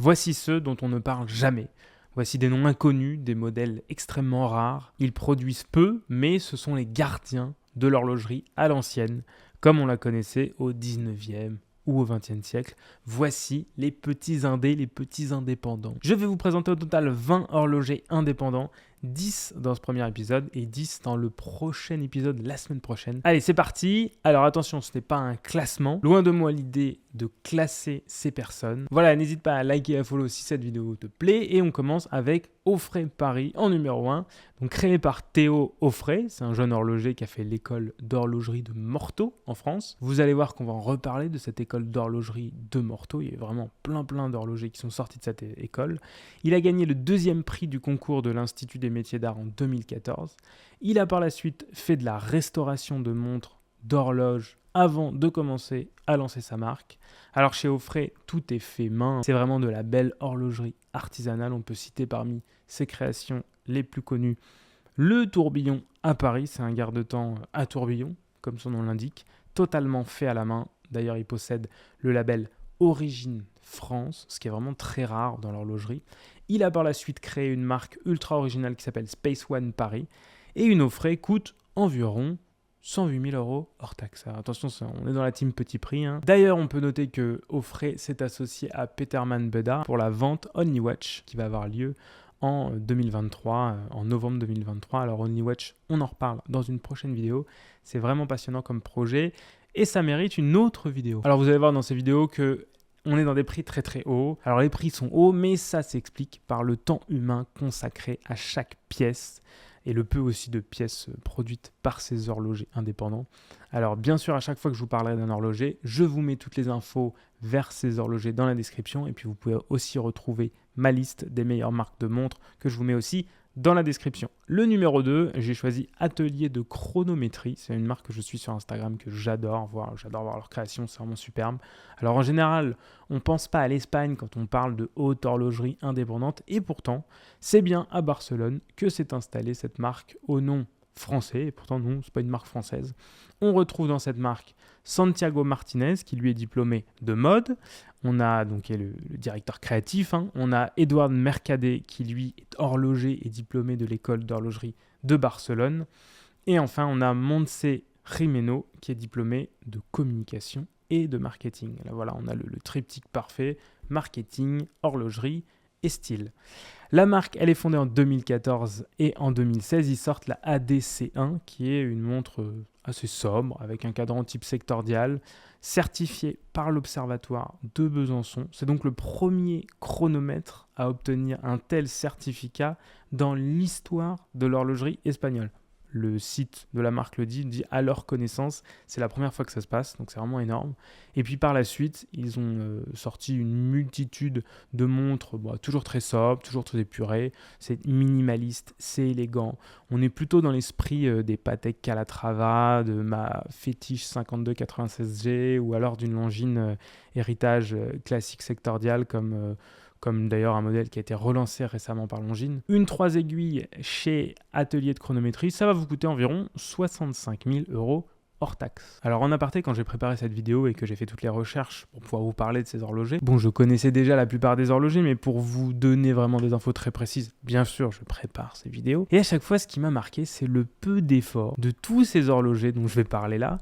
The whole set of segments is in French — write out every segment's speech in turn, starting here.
Voici ceux dont on ne parle jamais. Voici des noms inconnus, des modèles extrêmement rares. Ils produisent peu, mais ce sont les gardiens de l'horlogerie à l'ancienne, comme on la connaissait au 19e ou au 20e siècle. Voici les petits indés, les petits indépendants. Je vais vous présenter au total 20 horlogers indépendants, 10 dans ce premier épisode et 10 dans le prochain épisode la semaine prochaine. Allez, c'est parti. Alors attention, ce n'est pas un classement. Loin de moi l'idée de classer ces personnes. Voilà, n'hésite pas à liker et à follow si cette vidéo te plaît. Et on commence avec Offray Paris en numéro 1. Donc créé par Théo Offray, c'est un jeune horloger qui a fait l'école d'horlogerie de Morteau en France. Vous allez voir qu'on va en reparler de cette école d'horlogerie de Morteau. Il y a vraiment plein d'horlogers qui sont sortis de cette école. Il a gagné le 2e prix du concours de l'Institut des métiers d'art en 2014. Il a par la suite fait de la restauration de montres, d'horloges, avant de commencer à lancer sa marque. Alors chez Offray, tout est fait main. C'est vraiment de la belle horlogerie artisanale. On peut citer parmi ses créations les plus connues le tourbillon à Paris. C'est un garde-temps à tourbillon, comme son nom l'indique, totalement fait à la main. D'ailleurs, il possède le label Origine France, ce qui est vraiment très rare dans l'horlogerie. Il a par la suite créé une marque ultra originale qui s'appelle Space One Paris. Et une Offray coûte environ 108 000 € hors taxe. Alors attention, on est dans la team petit prix. D'ailleurs, on peut noter que Offray s'est associé à Petermann Bedard pour la vente Only Watch qui va avoir lieu en 2023, en novembre 2023. Alors Only Watch, on en reparle dans une prochaine vidéo. C'est vraiment passionnant comme projet et ça mérite une autre vidéo. Alors vous allez voir dans ces vidéos que on est dans des prix très hauts. Alors les prix sont hauts, mais ça s'explique par le temps humain consacré à chaque pièce et le peu aussi de pièces produites par ces horlogers indépendants. Alors bien sûr, à chaque fois que je vous parlerai d'un horloger, je vous mets toutes les infos vers ces horlogers dans la description et puis vous pouvez aussi retrouver ma liste des meilleures marques de montres que je vous mets aussi dans la description. Le numéro 2, j'ai choisi Atelier de Chronométrie. C'est une marque que je suis sur Instagram, que j'adore voir leur création, c'est vraiment superbe. Alors en général, on ne pense pas à l'Espagne quand on parle de haute horlogerie indépendante et pourtant, c'est bien à Barcelone que s'est installée cette marque au nom français, et pourtant non, ce n'est pas une marque française. On retrouve dans cette marque Santiago Martinez, qui lui est diplômé de mode. On a donc qui est le directeur créatif. On a Edouard Mercader, qui lui est horloger et diplômé de l'école d'horlogerie de Barcelone. Et enfin, on a Montse Jimeno, qui est diplômé de communication et de marketing. Là, voilà, on a le triptyque parfait, marketing, horlogerie et style. La marque, elle est fondée en 2014 et en 2016, ils sortent la ADC1 qui est une montre assez sobre avec un cadran type sectorial certifié par l'Observatoire de Besançon. C'est donc le premier chronomètre à obtenir un tel certificat dans l'histoire de l'horlogerie espagnole. Le site de la marque le dit à leur connaissance, c'est la première fois que ça se passe, donc c'est vraiment énorme. Et puis par la suite, ils ont sorti une multitude de montres, toujours très sobres, toujours très épurées, c'est minimaliste, c'est élégant. On est plutôt dans l'esprit des Patek Calatrava, de ma Fétiche 5296G, ou alors d'une Longines héritage classique sectorial comme d'ailleurs un modèle qui a été relancé récemment par Longines. Une 3 aiguilles chez Atelier de Chronométrie, ça va vous coûter environ 65 000 € hors taxe. Alors en aparté, quand j'ai préparé cette vidéo et que j'ai fait toutes les recherches pour pouvoir vous parler de ces horlogers, je connaissais déjà la plupart des horlogers, mais pour vous donner vraiment des infos très précises, bien sûr, je prépare ces vidéos. Et à chaque fois, ce qui m'a marqué, c'est le peu d'efforts de tous ces horlogers dont je vais parler là,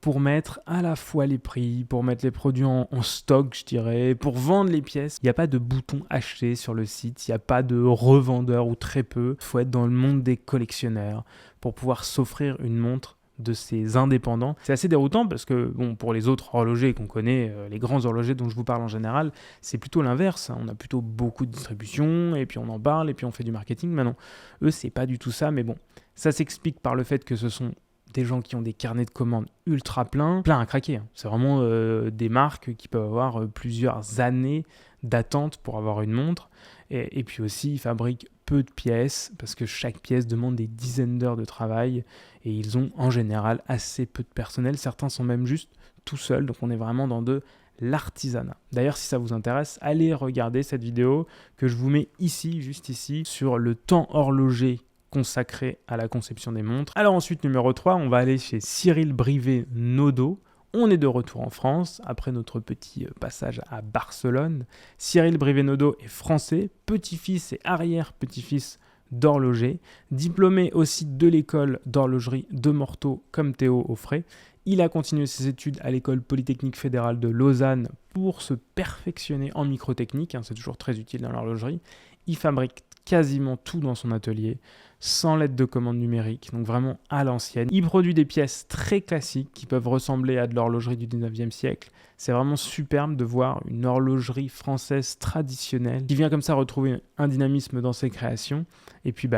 pour mettre à la fois les prix, pour mettre les produits en stock, je dirais, pour vendre les pièces. Il n'y a pas de bouton acheter sur le site, il n'y a pas de revendeur ou très peu. Il faut être dans le monde des collectionneurs pour pouvoir s'offrir une montre de ces indépendants. C'est assez déroutant parce que pour les autres horlogers qu'on connaît, les grands horlogers dont je vous parle en général, c'est plutôt l'inverse. On a plutôt beaucoup de distribution et puis on en parle et puis on fait du marketing. Mais non, eux, c'est pas du tout ça. Mais ça s'explique par le fait que ce sont des gens qui ont des carnets de commandes ultra plein à craquer. C'est vraiment des marques qui peuvent avoir plusieurs années d'attente pour avoir une montre. Et puis aussi, ils fabriquent peu de pièces parce que chaque pièce demande des dizaines d'heures de travail et ils ont en général assez peu de personnel. Certains sont même juste tout seuls. Donc on est vraiment dans de l'artisanat. D'ailleurs, si ça vous intéresse, allez regarder cette vidéo que je vous mets ici, juste ici, sur le temps horloger consacré à la conception des montres. Alors ensuite, numéro 3, on va aller chez Cyril Brivet Nodo. On est de retour en France, après notre petit passage à Barcelone. Cyril Brivénodo est français, petit-fils et arrière-petit-fils d'horloger, diplômé aussi de l'école d'horlogerie de Morteau comme Théo Auffray. Il a continué ses études à l'école polytechnique fédérale de Lausanne pour se perfectionner en microtechnique, c'est toujours très utile dans l'horlogerie. Il fabrique quasiment tout dans son atelier, sans lettre de commande numérique, donc vraiment à l'ancienne. Il produit des pièces très classiques qui peuvent ressembler à de l'horlogerie du 19e siècle. C'est vraiment superbe de voir une horlogerie française traditionnelle qui vient comme ça retrouver un dynamisme dans ses créations. Et puis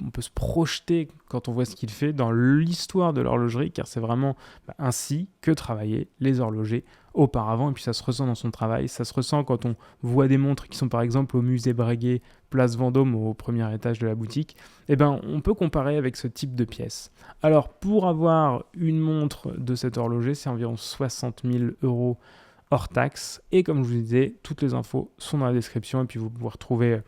on peut se projeter quand on voit ce qu'il fait dans l'histoire de l'horlogerie, car c'est vraiment ainsi que travaillaient les horlogers auparavant. Et puis ça se ressent dans son travail, ça se ressent quand on voit des montres qui sont par exemple au musée Breguet, place Vendôme, au premier étage de la boutique. On peut comparer avec ce type de pièces. Alors pour avoir une montre de cet horloger, c'est environ 60 000 € hors taxe. Et comme je vous disais, toutes les infos sont dans la description. Et puis vous pouvez retrouver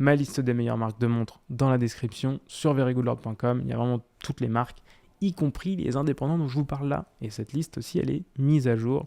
ma liste des meilleures marques de montres dans la description sur verygoodlord.com. Il y a vraiment toutes les marques, y compris les indépendants dont je vous parle là. Et cette liste aussi, elle est mise à jour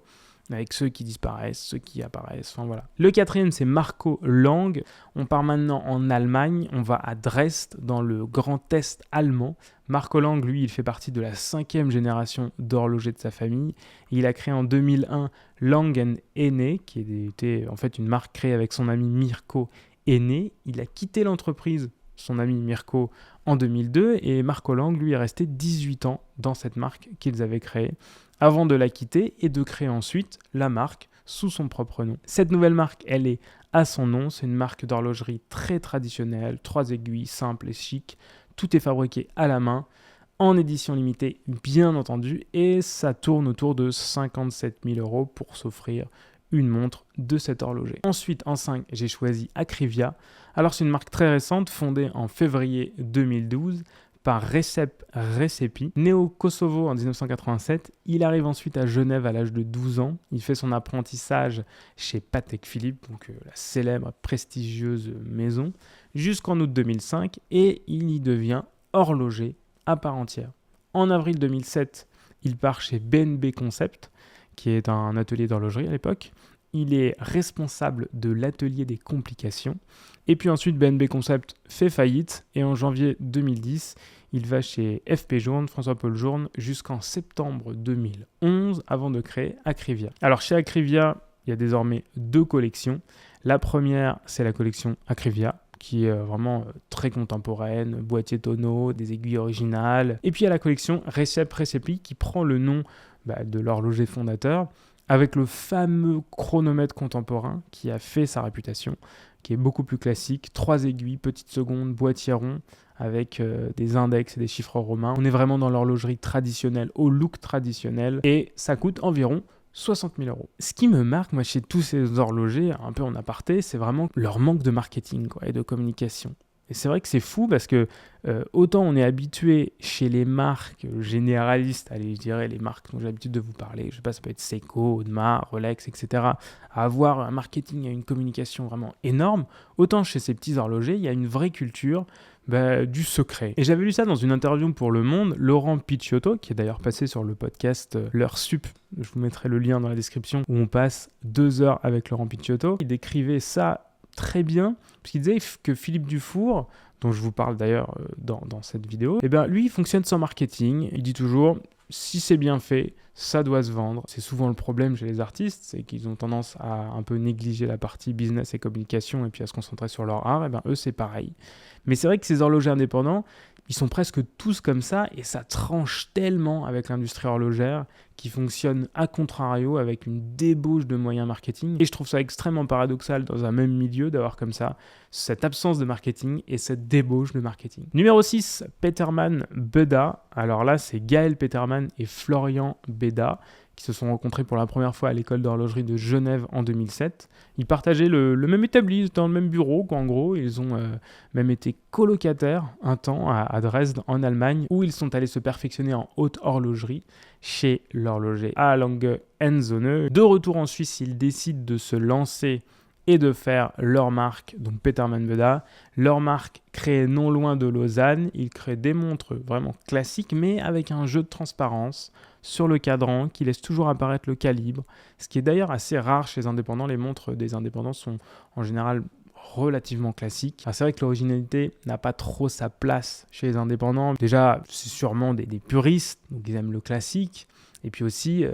avec ceux qui disparaissent, ceux qui apparaissent, enfin voilà. Le quatrième, c'est Marco Lang. On part maintenant en Allemagne, on va à Dresde, dans le Grand Est allemand. Marco Lang, lui, il fait partie de la 5e génération d'horlogers de sa famille. Il a créé en 2001 Lang & Henne, qui était en fait une marque créée avec son ami Mirko Henne. Il a quitté l'entreprise, son ami Mirko, en 2002, et Marco Lang, lui, est resté 18 ans dans cette marque qu'ils avaient créée, avant de la quitter et de créer ensuite la marque sous son propre nom. Cette nouvelle marque, elle est à son nom, c'est une marque d'horlogerie très traditionnelle, 3 aiguilles, simple et chic, tout est fabriqué à la main, en édition limitée bien entendu, et ça tourne autour de 57 000 € pour s'offrir une montre de cet horloger. Ensuite, en 5, j'ai choisi Acrivia. Alors c'est une marque très récente, fondée en février 2012, par Recep Recepi. Né au Kosovo en 1987, il arrive ensuite à Genève à l'âge de 12 ans. Il fait son apprentissage chez Patek Philippe, donc la célèbre, prestigieuse maison, jusqu'en août 2005, et il y devient horloger à part entière. En avril 2007, il part chez BNB Concept, qui est un atelier d'horlogerie à l'époque. Il est responsable de l'atelier des complications. Et puis ensuite, BNB Concept fait faillite. Et en janvier 2010, il va chez FP Journe, François-Paul Journe, jusqu'en septembre 2011, avant de créer Acrivia. Alors chez Acrivia, il y a désormais 2 collections. La première, c'est la collection Acrivia, qui est vraiment très contemporaine, boîtier tonneau, des aiguilles originales. Et puis il y a la collection Recep Recepi, qui prend le nom de l'horloger fondateur, avec le fameux chronomètre contemporain qui a fait sa réputation, qui est beaucoup plus classique, 3 aiguilles, petite seconde, boîtier rond, avec des index et des chiffres romains. On est vraiment dans l'horlogerie traditionnelle, au look traditionnel, et ça coûte environ 60 000 €. Ce qui me marque, moi, chez tous ces horlogers, un peu en aparté, c'est vraiment leur manque de marketing et de communication. Et c'est vrai que c'est fou parce que autant on est habitué chez les marques généralistes, allez, je dirais les marques dont j'ai l'habitude de vous parler, je sais pas, ça peut être Seiko, Audemars, Rolex, etc., à avoir un marketing et une communication vraiment énorme, autant chez ces petits horlogers, il y a une vraie culture du secret. Et j'avais lu ça dans une interview pour Le Monde, Laurent Picciotto, qui est d'ailleurs passé sur le podcast L'Heure Sup, je vous mettrai le lien dans la description, où on passe 2 heures avec Laurent Picciotto. Il décrivait ça très bien, parce qu'il disait que Philippe Dufour, dont je vous parle d'ailleurs dans cette vidéo, lui, il fonctionne sans marketing. Il dit toujours, si c'est bien fait, ça doit se vendre. C'est souvent le problème chez les artistes, c'est qu'ils ont tendance à un peu négliger la partie business et communication et puis à se concentrer sur leur art. Eux, c'est pareil. Mais c'est vrai que ces horlogers indépendants, ils sont presque tous comme ça et ça tranche tellement avec l'industrie horlogère qui fonctionne à contrario avec une débauche de moyens marketing. Et je trouve ça extrêmement paradoxal dans un même milieu d'avoir comme ça cette absence de marketing et cette débauche de marketing. Numéro 6, Petermann Beda. Alors là, c'est Gaël Petermann et Florian Beda qui se sont rencontrés pour la première fois à l'école d'horlogerie de Genève en 2007. Ils partageaient le même établi, ils étaient dans le même bureau, en gros. Ils ont même été colocataires un temps à Dresde, en Allemagne, où ils sont allés se perfectionner en haute horlogerie chez l'horloger A. Lange & Söhne. De retour en Suisse, ils décident de se lancer et de faire leur marque, donc Petermann Beda. Leur marque créée non loin de Lausanne. Ils créent des montres vraiment classiques, mais avec un jeu de transparence, sur le cadran qui laisse toujours apparaître le calibre, ce qui est d'ailleurs assez rare chez les indépendants. Les montres des indépendants sont en général relativement classiques. Alors c'est vrai que l'originalité n'a pas trop sa place chez les indépendants. Déjà, c'est sûrement des puristes, donc ils aiment le classique. Et puis aussi,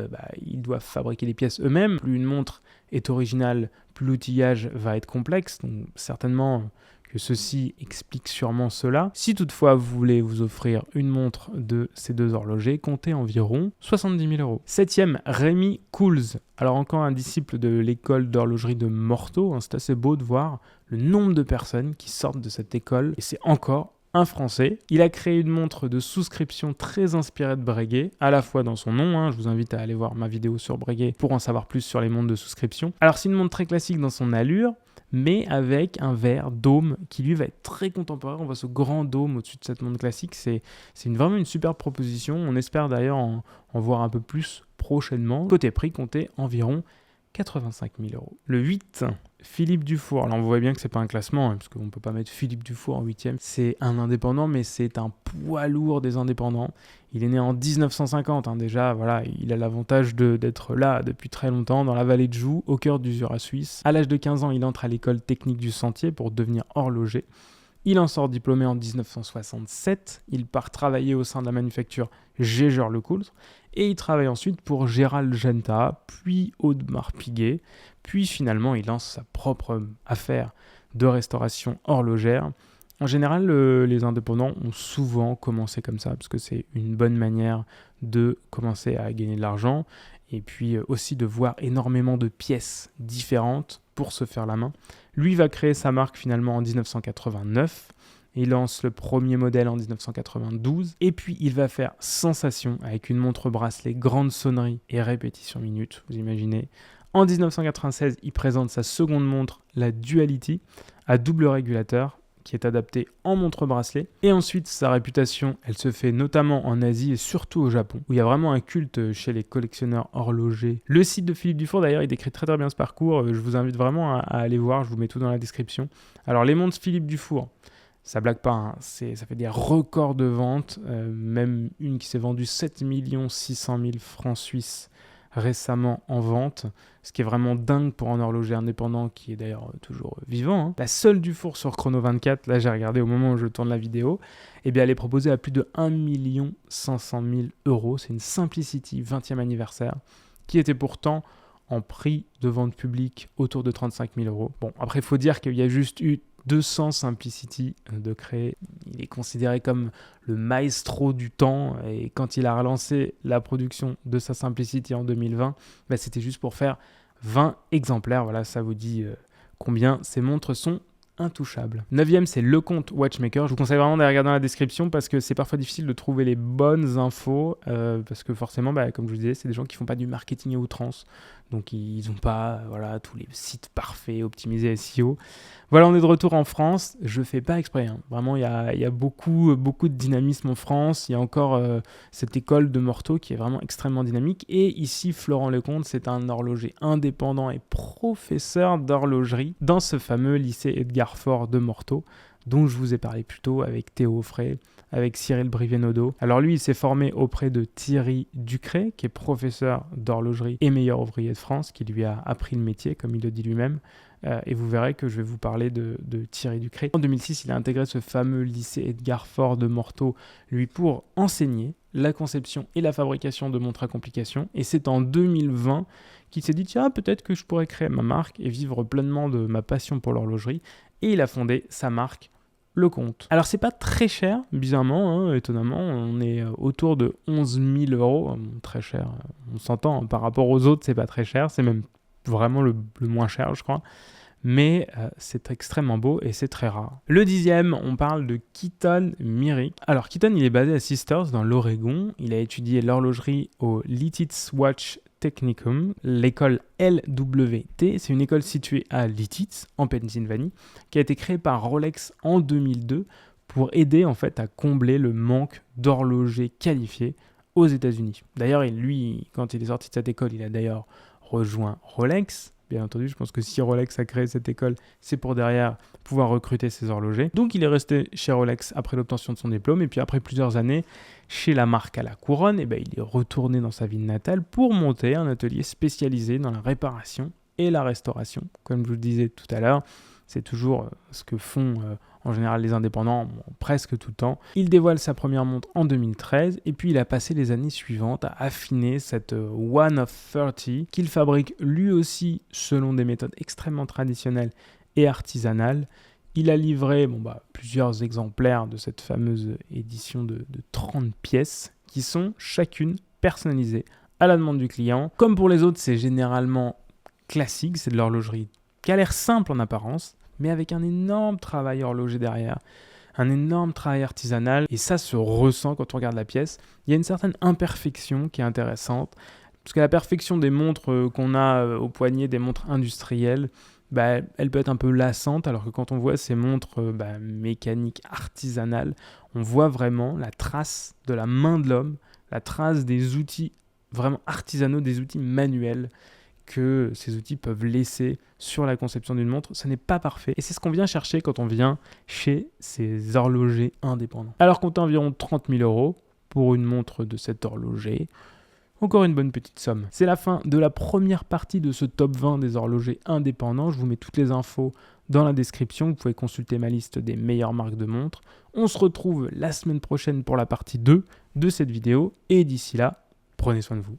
ils doivent fabriquer les pièces eux-mêmes. Plus une montre est originale, plus l'outillage va être complexe. Donc certainement que ceci explique sûrement cela. Si toutefois vous voulez vous offrir une montre de ces deux horlogers, comptez environ 70 000 euros. Septième, Rémi Coulz. Alors encore un disciple de l'école d'horlogerie de Morteau. C'est assez beau de voir le nombre de personnes qui sortent de cette école. Et c'est encore un Français. Il a créé une montre de souscription très inspirée de Breguet, à la fois dans son nom. Je vous invite à aller voir ma vidéo sur Breguet pour en savoir plus sur les montres de souscription. Alors c'est une montre très classique dans son allure, mais avec un verre dôme qui lui va être très contemporain. On voit ce grand dôme au-dessus de cette montre classique. C'est vraiment une super proposition. On espère d'ailleurs en voir un peu plus prochainement. Côté prix, comptez environ 85 000 euros. Le 8, Philippe Dufour. Alors on voit bien que c'est pas un classement, parce qu'on ne peut pas mettre Philippe Dufour en 8e. C'est un indépendant, mais c'est un poids lourd des indépendants. Il est né en 1950, déjà, voilà, il a l'avantage d'être là depuis très longtemps, dans la vallée de Joux, au cœur du Jura suisse. À l'âge de 15 ans, il entre à l'école technique du Sentier pour devenir horloger. Il en sort diplômé en 1967. Il part travailler au sein de la manufacture Jaeger-LeCoultre et il travaille ensuite pour Gérald Genta, puis Audemars Piguet. Puis finalement, il lance sa propre affaire de restauration horlogère. En général, les indépendants ont souvent commencé comme ça parce que c'est une bonne manière de commencer à gagner de l'argent et puis aussi de voir énormément de pièces différentes pour se faire la main. Lui va créer sa marque finalement en 1989. Il lance le premier modèle en 1992 et puis il va faire sensation avec une montre bracelet grande sonnerie et répétition minute, vous imaginez. En 1996, il présente sa seconde montre, la Duality, à double régulateur, qui est adaptée en montre bracelet. Et ensuite, sa réputation, elle se fait notamment en Asie et surtout au Japon, où il y a vraiment un culte chez les collectionneurs horlogers. Le site de Philippe Dufour, d'ailleurs, il décrit très très bien ce parcours. Je vous invite vraiment à aller voir, je vous mets tout dans la description. Alors, les montres Philippe Dufour, ça blague pas, ça fait des records de vente, même une qui s'est vendue 7 600 000 francs suisses récemment en vente, ce qui est vraiment dingue pour un horloger indépendant qui est d'ailleurs toujours vivant. La seule Dufour sur Chrono 24, là j'ai regardé au moment où je tourne la vidéo, elle est proposée à plus de 1 500 000 euros. C'est une Simplicity 20e anniversaire qui était pourtant en prix de vente publique autour de 35 000 euros. Bon, après il faut dire qu'il y a juste eu 200 Simplicity de créer. Il est considéré comme le maestro du temps et quand il a relancé la production de sa Simplicity en 2020, c'était juste pour faire 20 exemplaires. Voilà, ça vous dit combien ces montres sont intouchables. 9e, c'est Lecomte Watchmaker. Je vous conseille vraiment d'aller regarder dans la description parce que c'est parfois difficile de trouver les bonnes infos parce que forcément, comme je vous disais, c'est des gens qui font pas du marketing à outrance. Donc, ils n'ont pas tous les sites parfaits, optimisés SEO. Voilà, on est de retour en France. Je ne fais pas exprès. Vraiment, il y a beaucoup de dynamisme en France. Il y a encore cette école de Morteau qui est vraiment extrêmement dynamique. Et ici, Florent Lecomte, c'est un horloger indépendant et professeur d'horlogerie dans ce fameux lycée Edgar Faure de Morteau, dont je vous ai parlé plus tôt avec Théo Offray, avec Cyril Brivenaudeau. Alors lui, il s'est formé auprès de Thierry Ducret, qui est professeur d'horlogerie et meilleur ouvrier de France, qui lui a appris le métier, comme il le dit lui-même. Et vous verrez que je vais vous parler de Thierry Ducret. En 2006, il a intégré ce fameux lycée Edgar Faure de Morteau, lui, pour enseigner la conception et la fabrication de montres à complications. Et c'est en 2020 qu'il s'est dit, tiens, peut-être que je pourrais créer ma marque et vivre pleinement de ma passion pour l'horlogerie. Et il a fondé sa marque Lecomte. Alors c'est pas très cher, bizarrement, étonnamment, on est autour de 11 000 euros, très cher, on s'entend, par rapport aux autres c'est pas très cher, c'est même vraiment le moins cher je crois, mais c'est extrêmement beau et c'est très rare. Le 10e, on parle de Keaton Myrick. Alors Keaton, il est basé à Sisters dans l'Oregon, il a étudié l'horlogerie au Lititz Watch Technicum, l'école LWT, c'est une école située à Lititz, en Pennsylvanie, qui a été créée par Rolex en 2002 pour aider en fait à combler le manque d'horlogers qualifiés aux États-Unis. D'ailleurs, lui, quand il est sorti de cette école, il a d'ailleurs rejoint Rolex. Bien entendu, je pense que si Rolex a créé cette école, c'est pour derrière pouvoir recruter ces horlogers. Donc il est resté chez Rolex après l'obtention de son diplôme et puis après plusieurs années chez la marque à la couronne, il est retourné dans sa ville natale pour monter un atelier spécialisé dans la réparation et la restauration. Comme je vous le disais tout à l'heure, c'est toujours ce que font en général les indépendants presque tout le temps. Il dévoile sa première montre en 2013 et puis il a passé les années suivantes à affiner cette One of 30 qu'il fabrique lui aussi selon des méthodes extrêmement traditionnelles et artisanales. Il a livré plusieurs exemplaires de cette fameuse édition de 30 pièces qui sont chacune personnalisées à la demande du client. Comme pour les autres, c'est généralement classique, c'est de l'horlogerie qui a l'air simple en apparence, mais avec un énorme travail horloger derrière, un énorme travail artisanal, et ça se ressent quand on regarde la pièce. Il y a une certaine imperfection qui est intéressante, parce que la perfection des montres qu'on a au poignet, des montres industrielles, elle peut être un peu lassante, alors que quand on voit ces montres mécaniques, artisanales, on voit vraiment la trace de la main de l'homme, la trace des outils vraiment artisanaux, des outils manuels, que ces outils peuvent laisser sur la conception d'une montre. Ce n'est pas parfait. Et c'est ce qu'on vient chercher quand on vient chez ces horlogers indépendants. Alors comptez environ 30 000 € pour une montre de cet horloger. Encore une bonne petite somme. C'est la fin de la première partie de ce top 20 des horlogers indépendants. Je vous mets toutes les infos dans la description. Vous pouvez consulter ma liste des meilleures marques de montres. On se retrouve la semaine prochaine pour la partie 2 de cette vidéo. Et d'ici là, prenez soin de vous.